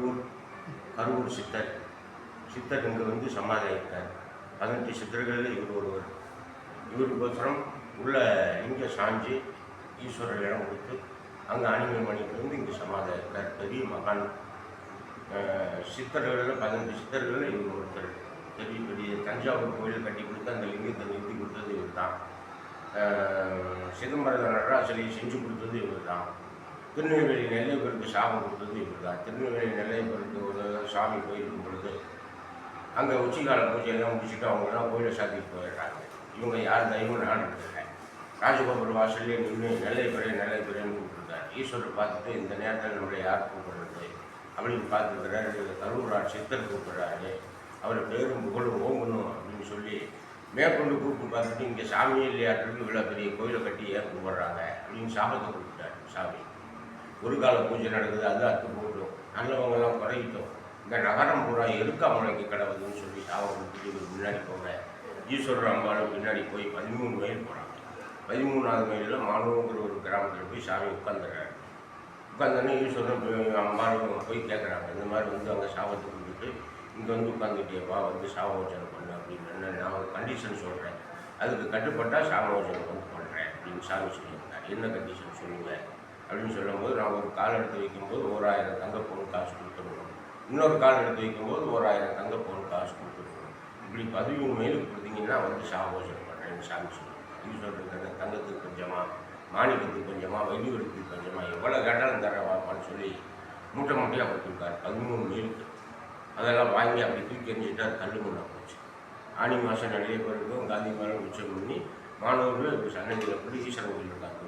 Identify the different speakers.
Speaker 1: ஊர் கரூர் சித்தர். சித்தர் இங்கே வந்து சமாதியாயிருக்கார். 18 சித்தர்களில் இவர் ஒருவர். இவருக்கோசரம் உள்ள லிங்க சாஞ்சி ஈஸ்வரர் இடம் கொடுத்து அங்கே அணிமை மணிக்கு வந்து இங்கே சமாதியாயிருக்கார். பெரிய மகான். சித்தர்களில் 18 சித்தர்களில் இவர் ஒருத்தர். பெரிய பெரிய தஞ்சாவூர் கோயில் கட்டி கொடுத்து அந்த லிங்கத்தை நிறுத்தி கொடுத்தது இவர் தான். சிதம்பர நடராசலையை செஞ்சு கொடுத்தது இவர் தான். திருநெல்வேலி நெல்லையப்பருக்கு சாபம் கொடுத்தது இவர் தான். திருநெல்வேலி நெல்லையப்பருக்கு ஒரு சாமி போயிருக்கும் பொழுது அங்கே உச்சிகால பூஜையெல்லாம் முடிச்சுட்டு அவங்கெல்லாம் கோயிலை சாத்திட்டு போயிடுறாங்க. இவங்க யார் தெய்வம் நாடுறதில்லை. ராஜகோபுர வாசல்லே நின்று நெல்லைப்பறைன்னு கூப்பிட்டுருக்காரு. ஈஸ்வரர் பார்த்துட்டு இந்த நேரத்தில் நம்மளை யார் கூப்பிடுறது அப்படின்னு பார்த்துக்கிறாரு. கரூரார் சித்தர் கூப்பிட்றாரு. அவரை பேரும் புகழும் ஓங்கணும் அப்படின்னு சொல்லி மேற்கொண்டு கூப்பிட்டு பார்த்துட்டு இங்கே சாமியே இல்லையாட்டுக்கு இவ்வளோ பெரிய கோயிலை கட்டி ஏன் கூப்பிட்றாங்க அப்படின்னு சாபத்தை கொடுத்துட்டார் சாமி. ஒரு கால பூஜை நடக்குது, அது அத்து போட்டோம், நல்லவங்கெல்லாம் குறையிட்டோம், இந்த நகரம் பூரா எருக்கா முளைக்கு கிடவுதுன்னு சொல்லி சாபம் கொடுத்துட்டு இவர் முன்னாடி போக ஈஸ்வரர் அம்பாலும் பின்னாடி போய் 13 மைல் போகிறாங்க. 13வது மைலில் மானூங்கிற ஒரு கிராமத்தில் போய் சாமி உட்காந்துடுறாரு. உட்காந்தோன்னே ஈஸ்வரன் அம்பாலும் போய் கேட்குறாங்க, இந்த மாதிரி வந்து அங்கே சாபத்தை கொடுத்துட்டு இங்கே வந்து உட்காந்துட்டேப்பா வந்து சாபமோச்சனை பண்ணு அப்படின்னு நான் ஒரு கண்டிஷன் சொல்கிறேன், அதுக்கு கட்டுப்பட்டால் சாபமோச்சனை வந்து பண்ணுறேன் அப்படின்னு சாமி சொல்லியிருக்காரு. என்ன கண்டிஷன் சொல்லுங்கள் அப்படின்னு சொல்லும்போது, நான் ஒரு கால் எடுத்து வைக்கும்போது 1000 தங்க பவுன் காசு கொடுத்துருக்கணும், இன்னொரு கால் எடுத்து வைக்கும்போது 1000 தங்க பவுன் காசு கொடுத்துருக்கணும், இப்படி 13 மைலுக்கு கொடுத்தீங்கன்னா வந்து சாபமோச்சனை பண்ணுறேன்னு சாமி சொல்லுவேன். ஈஸ்வரருக்கு தங்கத்துக்கு கொஞ்சமா, மாணிக்கத்துக்கு கொஞ்சமா, வைத்தியத்துக்கு கொஞ்சமா, எவ்வளோ கேட்டாலும் தர வாப்பான்னு சொல்லி மூட்டை மூட்டையாக கொடுத்துருக்காரு 13 மைலுக்கு. அதெல்லாம் வாங்கி அப்படி தூக்கி எறிஞ்சிட்டா கல் முன்னா போச்சு. ஆனி மாதம் நிறைய பேருக்கும் காந்தி மரம் உச்சம் பண்ணி மாணவர்கள் இப்போ சன்னதியில் போய் ஈஸ்வரன் கோயில் இருக்காங்க.